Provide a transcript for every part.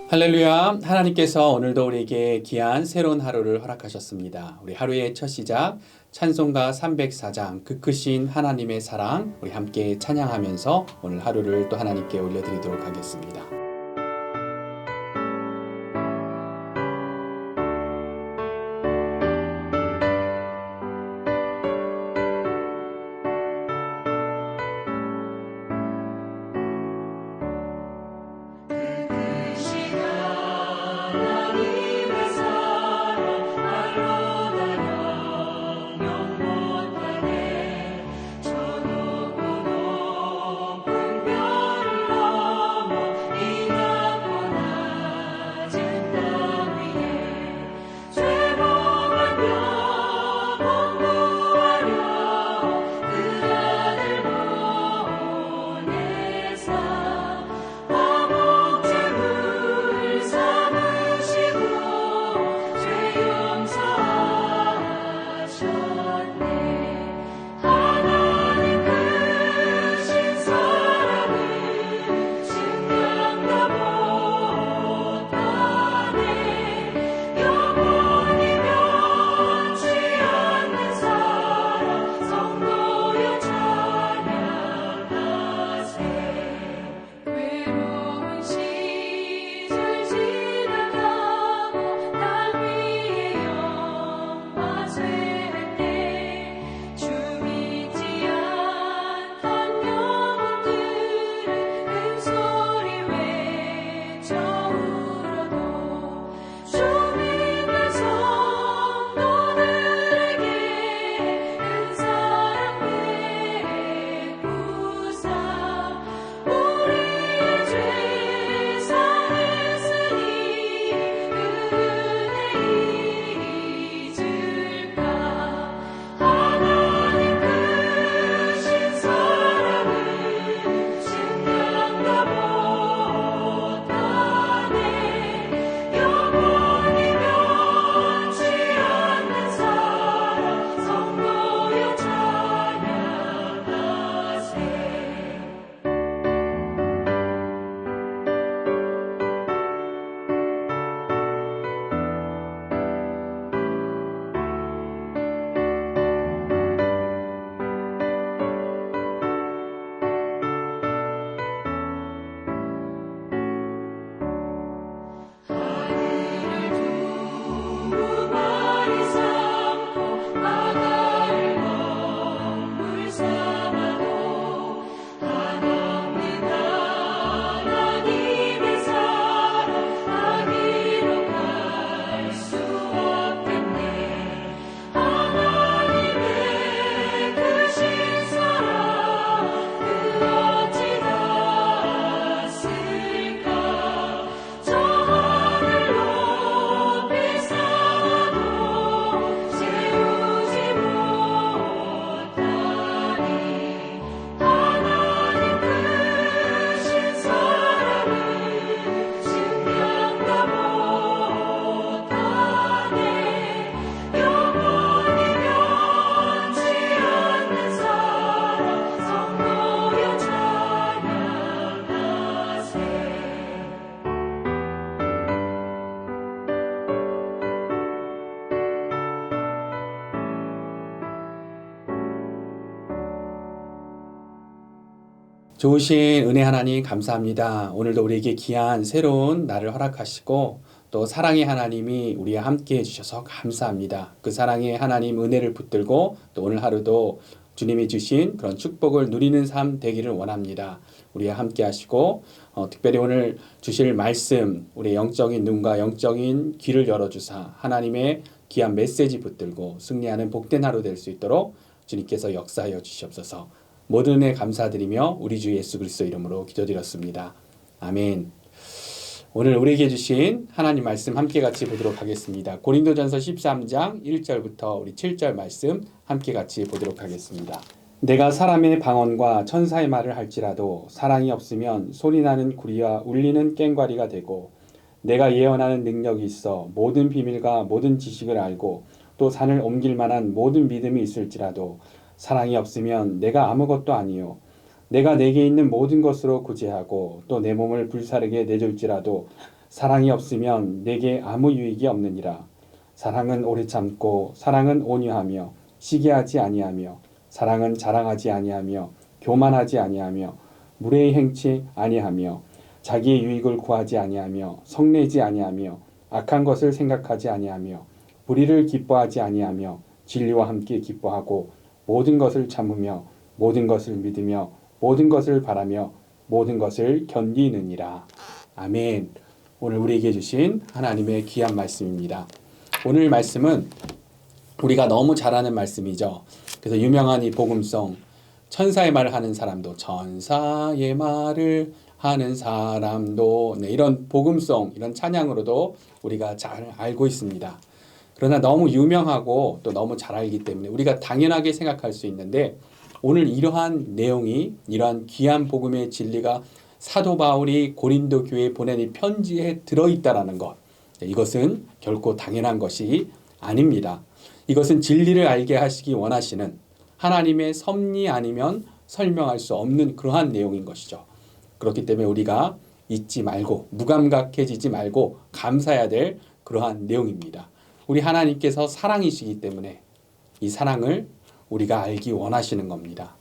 할렐루야. 하나님께서 오늘도 우리에게 귀한 새로운 하루를 허락하셨습니다. 우리 하루의 첫 시작 찬송가 304장 그 크신 하나님의 사랑 우리 함께 찬양하면서 오늘 하루를 또 하나님께 올려드리도록 하겠습니다. 좋으신 은혜 하나님 감사합니다. 오늘도 우리에게 귀한 새로운 날을 허락하시고 또 사랑의 하나님이 우리와 함께 해주셔서 감사합니다. 그 사랑의 하나님 은혜를 붙들고 또 오늘 하루도 주님이 주신 그런 축복을 누리는 삶 되기를 원합니다. 우리와 함께 하시고 특별히 오늘 주실 말씀 우리의 영적인 눈과 영적인 귀를 열어주사 하나님의 귀한 메시지 붙들고 승리하는 복된 하루 될 수 있도록 주님께서 역사하여 주시옵소서. 모든 은혜 감사드리며 우리 주 예수 그리스도 이름으로 기도드렸습니다. 아멘. 오늘 우리에게 주신 하나님 말씀 함께 같이 보도록 하겠습니다. 고린도전서 13장 1절부터 우리 7절 말씀 함께 같이 보도록 하겠습니다. 내가 사람의 방언과 천사의 말을 할지라도 사랑이 없으면 소리나는 구리와 울리는 꽹과리가 되고 내가 예언하는 능력이 있어 모든 비밀과 모든 지식을 알고 또 산을 옮길 만한 모든 믿음이 있을지라도 사랑이 없으면 내가 아무것도 아니요 내가 내게 있는 모든 것으로 구제하고 또 내 몸을 불사르게 내줄지라도 사랑이 없으면 내게 아무 유익이 없느니라. 사랑은 오래 참고 사랑은 온유하며 시기하지 아니하며 사랑은 자랑하지 아니하며 교만하지 아니하며 무례히 행치 아니하며 자기의 유익을 구하지 아니하며 성내지 아니하며 악한 것을 생각하지 아니하며 불의를 기뻐하지 아니하며 진리와 함께 기뻐하고 모든 것을 참으며 모든 것을 믿으며 모든 것을 바라며 모든 것을 견디느니라. 아멘. 오늘 우리에게 주신 하나님의 귀한 말씀입니다. 오늘 말씀은 우리가 너무 잘 아는 말씀이죠. 그래서 유명한 이 복음송, 천사의 말을 하는 사람도 천사의 말을 하는 사람도, 네, 이런 복음송, 이런 찬양으로도 우리가 잘 알고 있습니다. 그러나 너무 유명하고 또 너무 잘 알기 때문에 우리가 당연하게 생각할 수 있는데, 오늘 이러한 내용이, 이러한 귀한 복음의 진리가 사도 바울이 고린도 교회에 보낸 이 편지에 들어있다라는 것, 이것은 결코 당연한 것이 아닙니다. 이것은 진리를 알게 하시기 원하시는 하나님의 섭리 아니면 설명할 수 없는 그러한 내용인 것이죠. 그렇기 때문에 우리가 잊지 말고 무감각해지지 말고 감사해야 될 그러한 내용입니다. 우리 하나님께서 사랑이시기 때문에 이 사랑을 우리가 알기 원하시는 겁니다.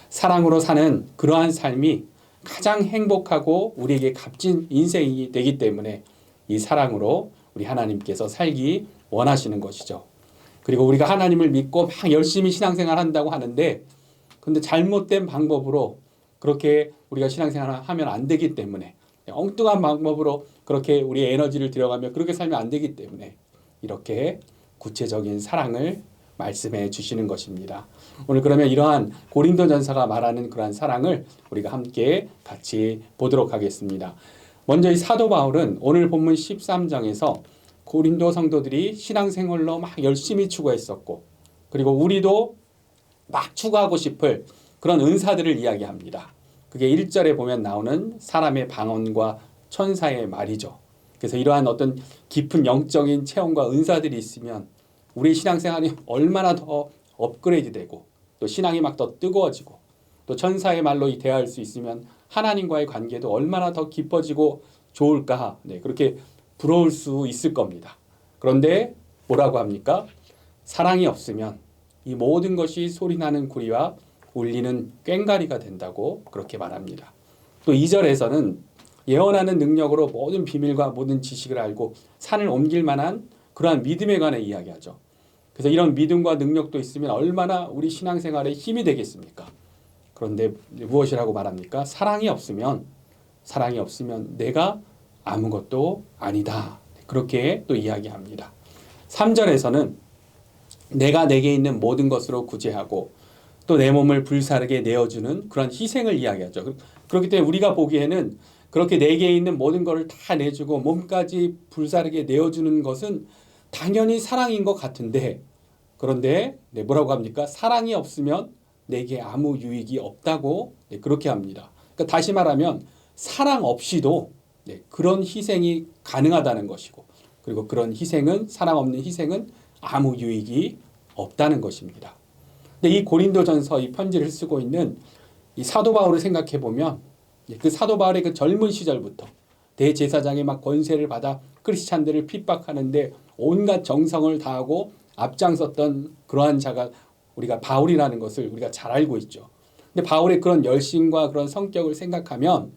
사랑으로 사는 그러한 삶이 가장 행복하고 우리에게 값진 인생이 되기 때문에 이 사랑으로 우리 하나님께서 살기 원하시는 것이죠. 그리고 우리가 하나님을 믿고 막 열심히 신앙생활 한다고 하는데, 근데 잘못된 방법으로 그렇게 우리가 신앙생활을 하면 안 되기 때문에, 엉뚱한 방법으로 그렇게 우리의 에너지를 들여가며 그렇게 살면 안 되기 때문에 이렇게 구체적인 사랑을 말씀해 주시는 것입니다. 오늘 그러면 이러한 고린도전서가 말하는 그러한 사랑을 우리가 함께 같이 보도록 하겠습니다. 먼저 이 사도 바울은 오늘 본문 13장에서 고린도 성도들이 신앙생활로 막 열심히 추구했었고, 그리고 우리도 막 추구하고 싶을 그런 은사들을 이야기합니다. 그게 1절에 보면 나오는 사람의 방언과 천사의 말이죠. 그래서 이러한 어떤 깊은 영적인 체험과 은사들이 있으면 우리 신앙생활이 얼마나 더 업그레이드 되고, 또 신앙이 막 더 뜨거워지고, 또 천사의 말로 대할 수 있으면 하나님과의 관계도 얼마나 더 깊어지고 좋을까, 네, 그렇게 부러울 수 있을 겁니다. 그런데 뭐라고 합니까? 사랑이 없으면 이 모든 것이 소리나는 구리와 울리는 꽹과리가 된다고 그렇게 말합니다. 또 2절에서는 예언하는 능력으로 모든 비밀과 모든 지식을 알고 산을 옮길 만한 그러한 믿음에 관해 이야기하죠. 그래서 이런 믿음과 능력도 있으면 얼마나 우리 신앙생활에 힘이 되겠습니까? 그런데 무엇이라고 말합니까? 사랑이 없으면 내가 아무것도 아니다. 그렇게 또 이야기합니다. 3절에서는 내가 내게 있는 모든 것으로 구제하고 또 내 몸을 불사르게 내어주는 그런 희생을 이야기하죠. 그렇기 때문에 우리가 보기에는 그렇게 내게 있는 모든 것을 다 내주고 몸까지 불사르게 내어주는 것은 당연히 사랑인 것 같은데, 그런데 뭐라고 합니까? 사랑이 없으면 내게 아무 유익이 없다고 그렇게 합니다. 그러니까 다시 말하면 사랑 없이도 그런 희생이 가능하다는 것이고, 그리고 그런 희생은, 사랑 없는 희생은 아무 유익이 없다는 것입니다. 근데 이 고린도전서 이 편지를 쓰고 있는 이 사도 바울을 생각해 보면, 그 사도 바울의 그 젊은 시절부터 대제사장의 막 권세를 받아 크리스찬들을 핍박하는데 온갖 정성을 다하고 앞장섰던 그러한 자가 우리가 바울이라는 것을 우리가 잘 알고 있죠. 근데 바울의 그런 열심과 그런 성격을 생각하면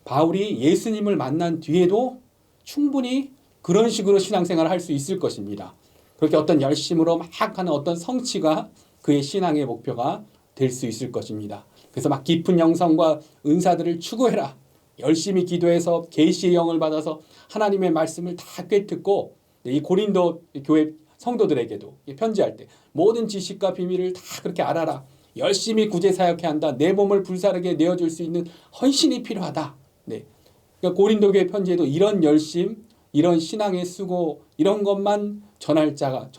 바울이 예수님을 만난 뒤에도 충분히 그런 식으로 신앙생활을 할 수 있을 것입니다. 그렇게 어떤 열심으로 막 하는 어떤 성취가 그의 신앙의 목표가 될 수 있을 것입니다. 그래서 막 깊은 영성과 은사들을 추구해라. 열심히 기도해서 계시의 영을 받아서 하나님의 말씀을 다 꿰듣고, 이 고린도 교회 성도들에게도 편지할 때 모든 지식과 비밀을 다 그렇게 알아라. 열심히 구제 사역해야 한다. 내 몸을 불사르게 내어줄 수 있는 헌신이 필요하다. 네. 그러니까 고린도 교회 편지에도 이런 열심, 이런 신앙의 수고, 이런 것만 전할 자가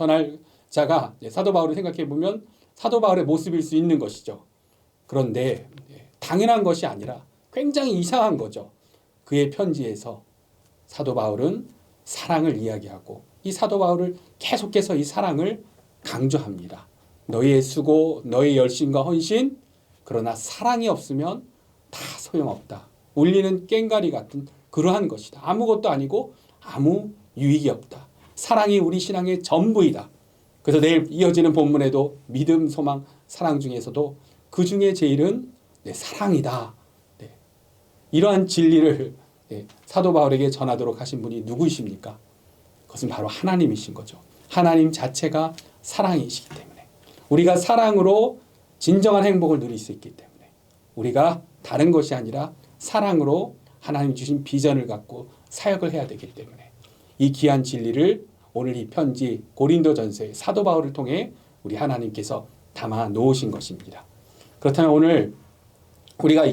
사도 바울을 생각해 보면 사도 바울의 모습일 수 있는 것이죠. 그런데 당연한 것이 아니라 굉장히 이상한 거죠. 그의 편지에서 사도 바울은 사랑을 이야기하고, 이 사도 바울을 계속해서 이 사랑을 강조합니다. 너희의 수고, 너희의 열심과 헌신, 그러나 사랑이 없으면 다 소용없다. 울리는 꽹과리 같은 그러한 것이다. 아무것도 아니고 아무 유익이 없다. 사랑이 우리 신앙의 전부이다. 그래서 내일 이어지는 본문에도 믿음, 소망, 사랑 중에서도 그 중에 제일은 사랑이다. 네. 이러한 진리를 사도 바울에게 전하도록 하신 분이 누구이십니까? 그것은 바로 하나님이신 거죠. 하나님 자체가 사랑이시기 때문에 우리가 사랑으로 진정한 행복을 누릴 수 있기 때문에 우리가 다른 것이 아니라 사랑으로 하나님이 주신 비전을 갖고 사역을 해야 되기 때문에 이 귀한 진리를 오늘 이 편지 고린도전서의 사도 바울을 통해 우리 하나님께서 담아 놓으신 것입니다. 그렇다면 오늘 우리가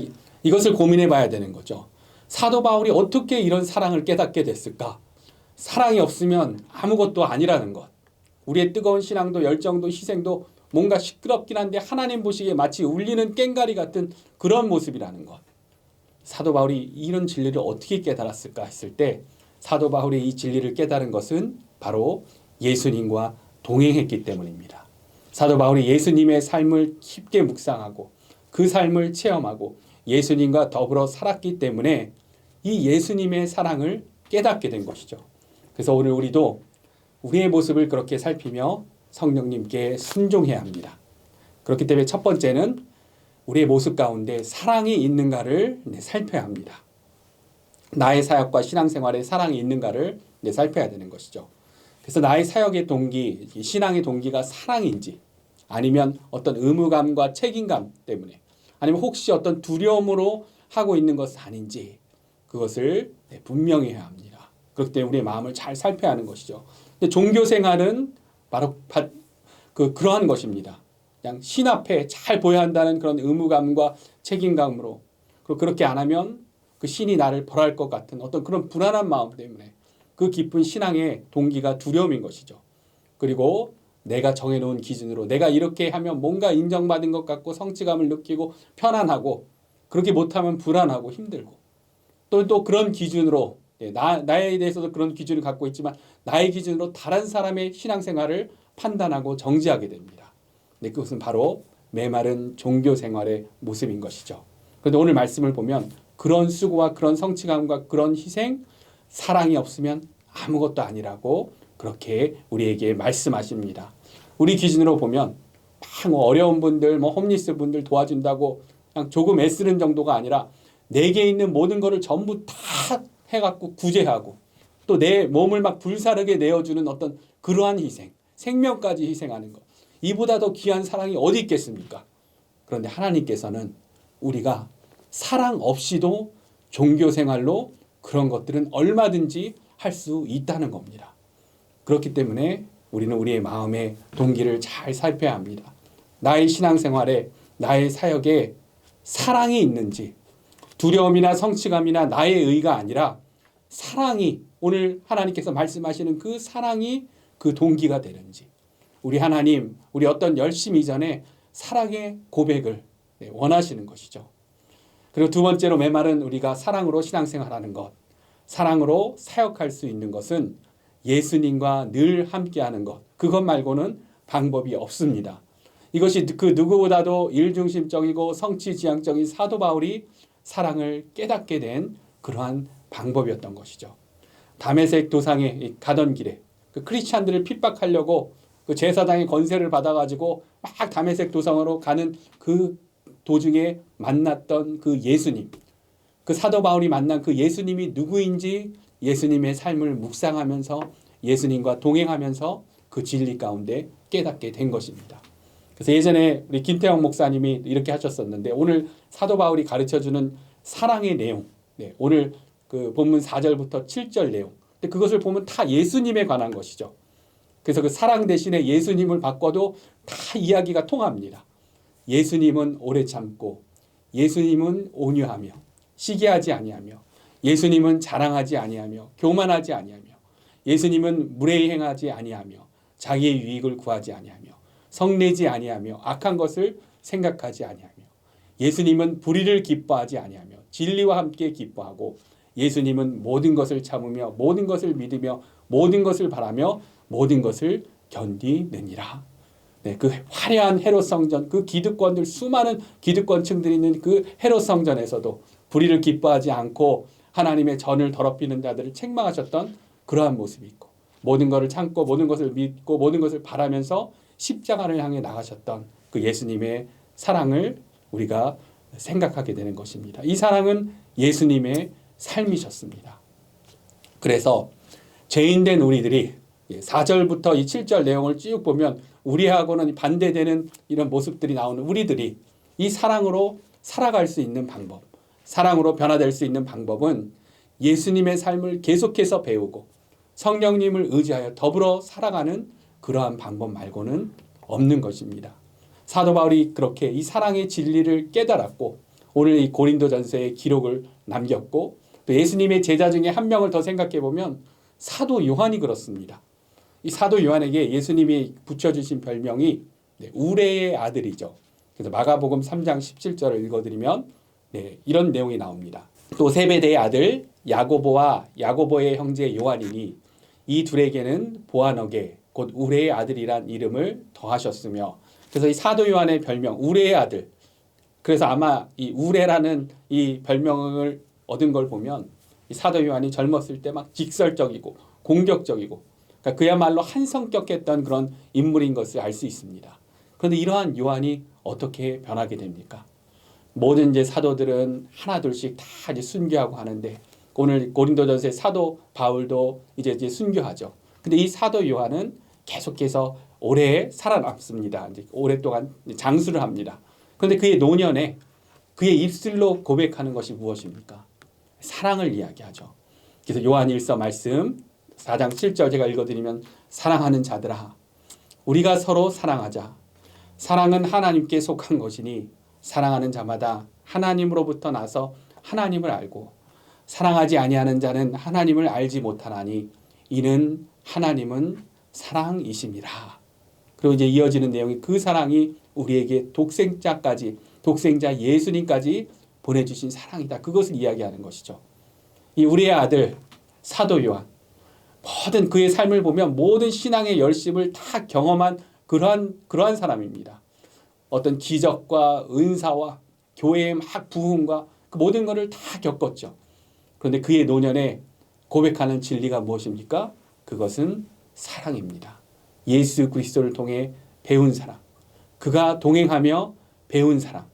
이것을 고민해 봐야 되는 거죠. 사도 바울이 어떻게 이런 사랑을 깨닫게 됐을까? 사랑이 없으면 아무것도 아니라는 것. 우리의 뜨거운 신앙도 열정도 희생도 뭔가 시끄럽긴 한데 하나님 보시기에 마치 울리는 꽹가리 같은 그런 모습이라는 것. 사도 바울이 이런 진리를 어떻게 깨달았을까 했을 때 사도 바울이 이 진리를 깨달은 것은 바로 예수님과 동행했기 때문입니다. 사도 바울이 예수님의 삶을 깊게 묵상하고 그 삶을 체험하고 예수님과 더불어 살았기 때문에 이 예수님의 사랑을 깨닫게 된 것이죠. 그래서 오늘 우리도 우리의 모습을 그렇게 살피며 성령님께 순종해야 합니다. 그렇기 때문에 첫 번째는 우리의 모습 가운데 사랑이 있는가를 살펴야 합니다. 나의 사역과 신앙생활에 사랑이 있는가를 살펴야 되는 것이죠. 그래서 나의 사역의 동기, 신앙의 동기가 사랑인지 아니면 어떤 의무감과 책임감 때문에 아니면 혹시 어떤 두려움으로 하고 있는 것은 아닌지 그것을 분명히 해야 합니다. 그렇기 때문에 우리의 마음을 잘 살펴야 하는 것이죠. 근데 종교생활은 바로 그러한 것입니다. 그냥 신 앞에 잘 보여야 한다는 그런 의무감과 책임감으로 그리고 그렇게 안 하면 그 신이 나를 벌할 것 같은 어떤 그런 불안한 마음 때문에 그 깊은 신앙의 동기가 두려움인 것이죠. 그리고 내가 정해놓은 기준으로 내가 이렇게 하면 뭔가 인정받은 것 같고 성취감을 느끼고 편안하고 그렇게 못하면 불안하고 힘들고 또 그런 기준으로 나에 대해서도 그런 기준을 갖고 있지만 나의 기준으로 다른 사람의 신앙생활을 판단하고 정지하게 됩니다. 근데 그것은 바로 메마른 종교생활의 모습인 것이죠. 그런데 오늘 말씀을 보면 그런 수고와 그런 성취감과 그런 희생, 사랑이 없으면 아무것도 아니라고 그렇게 우리에게 말씀하십니다. 우리 기준으로 보면 막 어려운 분들, 홈리스 분들 도와준다고 그냥 조금 애쓰는 정도가 아니라 내게 있는 모든 것을 전부 다 해갖고 구제하고 또 내 몸을 막 불사르게 내어주는 어떤 그러한 희생, 생명까지 희생하는 것. 이보다 더 귀한 사랑이 어디 있겠습니까? 그런데 하나님께서는 우리가 사랑 없이도 종교생활로 그런 것들은 얼마든지 할 수 있다는 겁니다. 그렇기 때문에 우리는 우리의 마음의 동기를 잘 살펴야 합니다. 나의 신앙생활에 나의 사역에 사랑이 있는지 두려움이나 성취감이나 나의 의가 아니라 사랑이 오늘 하나님께서 말씀하시는 그 사랑이 그 동기가 되는지 우리 하나님 우리 어떤 열심 이전에 사랑의 고백을 원하시는 것이죠. 그리고 두 번째로 메마른 우리가 사랑으로 신앙생활하는 것 사랑으로 사역할 수 있는 것은 예수님과 늘 함께하는 것 그것 말고는 방법이 없습니다. 이것이 그 누구보다도 일중심적이고 성취지향적인 사도 바울이 사랑을 깨닫게 된 그러한 방법이었던 것이죠. 다메섹 도상에 가던 길에 그 크리스찬들을 핍박하려고 그 제사장의 권세를 받아가지고 막 다메섹 도상으로 가는 그 도중에 만났던 그 예수님 그 사도 바울이 만난 그 예수님이 누구인지 예수님의 삶을 묵상하면서 예수님과 동행하면서 그 진리 가운데 깨닫게 된 것입니다. 그래서 예전에 우리 김태형 목사님이 이렇게 하셨었는데 오늘 사도 바울이 가르쳐주는 사랑의 내용 오늘 그 본문 4절부터 7절 내용 근데 그것을 보면 다 예수님에 관한 것이죠. 그래서 그 사랑 대신에 예수님을 바꿔도 다 이야기가 통합니다. 예수님은 오래 참고 예수님은 온유하며 시기하지 아니하며 예수님은 자랑하지 아니하며 교만하지 아니하며 예수님은 무례히 행하지 아니하며 자기의 유익을 구하지 아니하며 성내지 아니하며 악한 것을 생각하지 아니하며 예수님은 불의를 기뻐하지 아니하며 진리와 함께 기뻐하고 예수님은 모든 것을 참으며 모든 것을 믿으며 모든 것을 바라며 모든 것을 견디느니라. 그 화려한 헤롯 성전, 그 기득권들 수많은 기득권층들이 있는 그 헤롯 성전에서도 불의를 기뻐하지 않고 하나님의 전을 더럽히는 자들을 책망하셨던 그러한 모습이 있고, 모든 것을 참고 모든 것을 믿고 모든 것을 바라면서 십자가를 향해 나가셨던 그 예수님의 사랑을 우리가 생각하게 되는 것입니다. 이 사랑은 예수님의 삶이셨습니다. 그래서 죄인된 우리들이 4절부터 이 7절 내용을 쭉 보면 우리하고는 반대되는 이런 모습들이 나오는 우리들이 이 사랑으로 살아갈 수 있는 방법, 사랑으로 변화될 수 있는 방법은 예수님의 삶을 계속해서 배우고 성령님을 의지하여 더불어 살아가는 그러한 방법 말고는 없는 것입니다. 사도 바울이 그렇게 이 사랑의 진리를 깨달았고 오늘 이 고린도전서의 기록을 남겼고 또 예수님의 제자 중에 한 명을 더 생각해 보면 사도 요한이 그렇습니다. 이 사도 요한에게 예수님이 붙여주신 별명이 우레의 아들이죠. 그래서 마가복음 3장 17절을 읽어드리면 이런 내용이 나옵니다. 또 세베대의 아들 야고보와 야고보의 형제 요한이니 이 둘에게는 보아너게 곧 우레의 아들이란 이름을 더하셨으며, 그래서 이 사도 요한의 별명 우레의 아들, 그래서 아마 이 우레라는 이 별명을 얻은 걸 보면 이 사도 요한이 젊었을 때 막 직설적이고 공격적이고 그러니까 그야말로 한 성격했던 그런 인물인 것을 알 수 있습니다. 그런데 이러한 요한이 어떻게 변하게 됩니까? 모든 이제 사도들은 하나둘씩 다 이제 순교하고 하는데 오늘 고린도전서의 사도 바울도 이제 순교하죠. 근데 이 사도 요한은 계속해서 오래 살아남습니다. 이제 오랫동안 장수를 합니다. 그런데 그의 노년에 그의 입술로 고백하는 것이 무엇입니까? 사랑을 이야기하죠. 그래서 요한일서 말씀 4장 7절 제가 읽어드리면 사랑하는 자들아 우리가 서로 사랑하자. 사랑은 하나님께 속한 것이니 사랑하는 자마다 하나님으로부터 나서 하나님을 알고 사랑하지 아니하는 자는 하나님을 알지 못하나니 이는 하나님은 사랑이심이라. 그리고 이제 이어지는 내용이 그 사랑이 우리에게 독생자 예수님까지 보내주신 사랑이다. 그것을 이야기하는 것이죠. 이 우리의 아들 사도 요한 모든 그의 삶을 보면 모든 신앙의 열심을 다 경험한 그러한 사람입니다. 어떤 기적과 은사와 교회의 막 부흥과 그 모든 것을 다 겪었죠. 그런데 그의 노년에 고백하는 진리가 무엇입니까? 그것은 사랑입니다. 예수 그리스도를 통해 배운 사랑, 그가 동행하며 배운 사랑.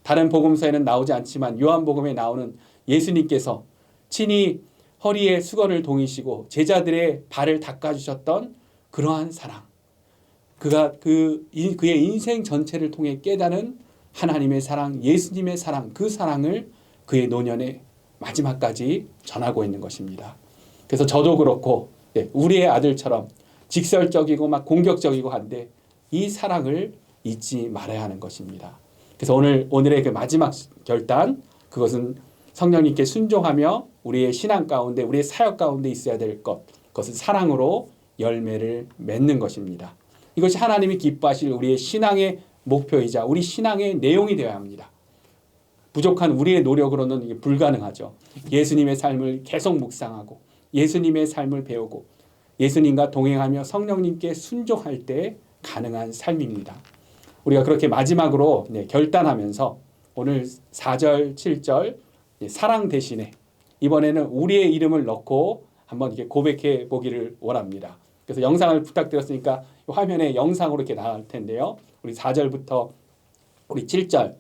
다른 복음서에는 나오지 않지만 요한복음에 나오는 예수님께서 친히 허리에 수건을 동이시고 제자들의 발을 닦아주셨던 그러한 사랑, 그가 그의 인생 전체를 통해 깨닫는 하나님의 사랑, 예수님의 사랑, 그 사랑을 그의 노년에 마지막까지 전하고 있는 것입니다. 그래서 저도 그렇고 우리의 아들처럼 직설적이고 막 공격적이고 한데 이 사랑을 잊지 말아야 하는 것입니다. 그래서 오늘의 그 마지막 결단, 그것은 성령님께 순종하며 우리의 신앙 가운데 우리의 사역 가운데 있어야 될 것, 그것은 사랑으로 열매를 맺는 것입니다. 이것이 하나님이 기뻐하실 우리의 신앙의 목표이자 우리 신앙의 내용이 되어야 합니다. 부족한 우리의 노력으로는 이게 불가능하죠. 예수님의 삶을 계속 묵상하고 예수님의 삶을 배우고 예수님과 동행하며 성령님께 순종할 때 가능한 삶입니다. 우리가 그렇게 마지막으로 결단하면서 오늘 4절, 7절 사랑 대신에 이번에는 우리의 이름을 넣고 한번 이렇게 고백해 보기를 원합니다. 그래서 영상을 부탁드렸으니까 화면에 영상으로 이렇게 나올 텐데요. 우리 4절부터 우리 7절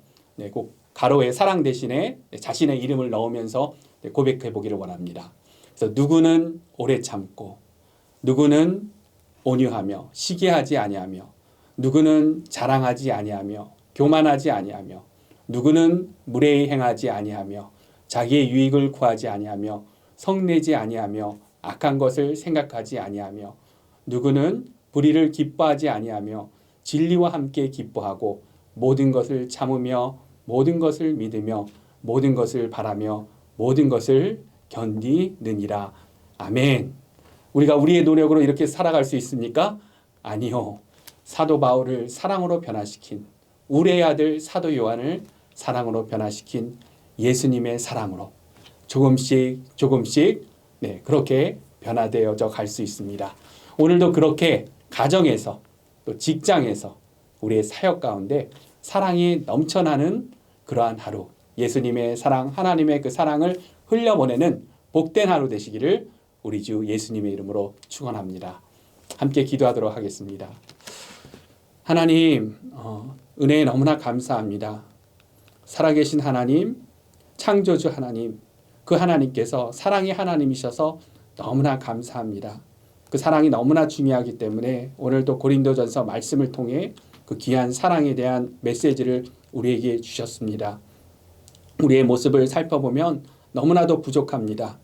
꼭 가로에 사랑 대신에 자신의 이름을 넣으면서 고백해 보기를 원합니다. 그래서 누구는 오래 참고 누구는 온유하며 시기하지 아니하며 누구는 자랑하지 아니하며 교만하지 아니하며 누구는 무례히 행하지 아니하며 자기의 유익을 구하지 아니하며 성내지 아니하며 악한 것을 생각하지 아니하며 누구는 불의를 기뻐하지 아니하며 진리와 함께 기뻐하고 모든 것을 참으며 모든 것을 믿으며 모든 것을 바라며 모든 것을 견디느니라. 아멘. 우리가 우리의 노력으로 이렇게 살아갈 수 있습니까? 아니요. 사도 바울을 사랑으로 변화시킨 우레의 아들 사도 요한을 사랑으로 변화시킨 예수님의 사랑으로 조금씩 그렇게 변화되어져 갈 수 있습니다. 오늘도 그렇게 가정에서 또 직장에서 우리의 사역 가운데 사랑이 넘쳐나는 그러한 하루, 예수님의 사랑, 하나님의 그 사랑을 흘려보내는 복된 하루 되시기를 우리 주 예수님의 이름으로 축원합니다. 함께 기도하도록 하겠습니다. 하나님, 은혜에 너무나 감사합니다. 살아계신 하나님, 창조주 하나님, 그 하나님께서 사랑의 하나님이셔서 너무나 감사합니다. 그 사랑이 너무나 중요하기 때문에 오늘도 고린도전서 말씀을 통해 그 귀한 사랑에 대한 메시지를 우리에게 주셨습니다. 우리의 모습을 살펴보면 너무나도 부족합니다.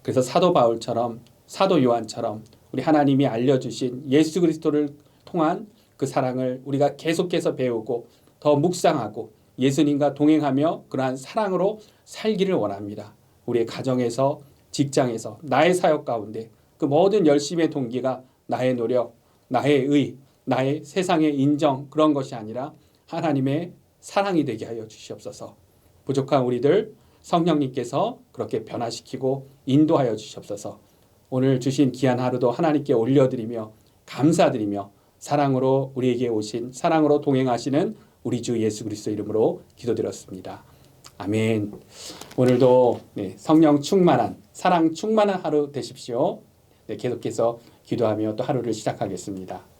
그래서 사도 바울처럼, 사도 요한처럼 우리 하나님이 알려주신 예수 그리스도를 통한 그 사랑을 우리가 계속해서 배우고 더 묵상하고 예수님과 동행하며 그러한 사랑으로 살기를 원합니다. 우리의 가정에서, 직장에서, 나의 사역 가운데 그 모든 열심의 동기가 나의 노력, 나의 의, 나의 세상의 인정 그런 것이 아니라 하나님의 사랑이 되게 하여 주시옵소서. 부족한 우리들 성령님께서 그렇게 변화시키고 인도하여 주시옵소서. 오늘 주신 귀한 하루도 하나님께 올려드리며 감사드리며 사랑으로 우리에게 오신 사랑으로 동행하시는 우리 주 예수 그리스도 이름으로 기도드렸습니다. 아멘. 오늘도 성령 충만한 사랑 충만한 하루 되십시오. 계속해서 기도하며 또 하루를 시작하겠습니다.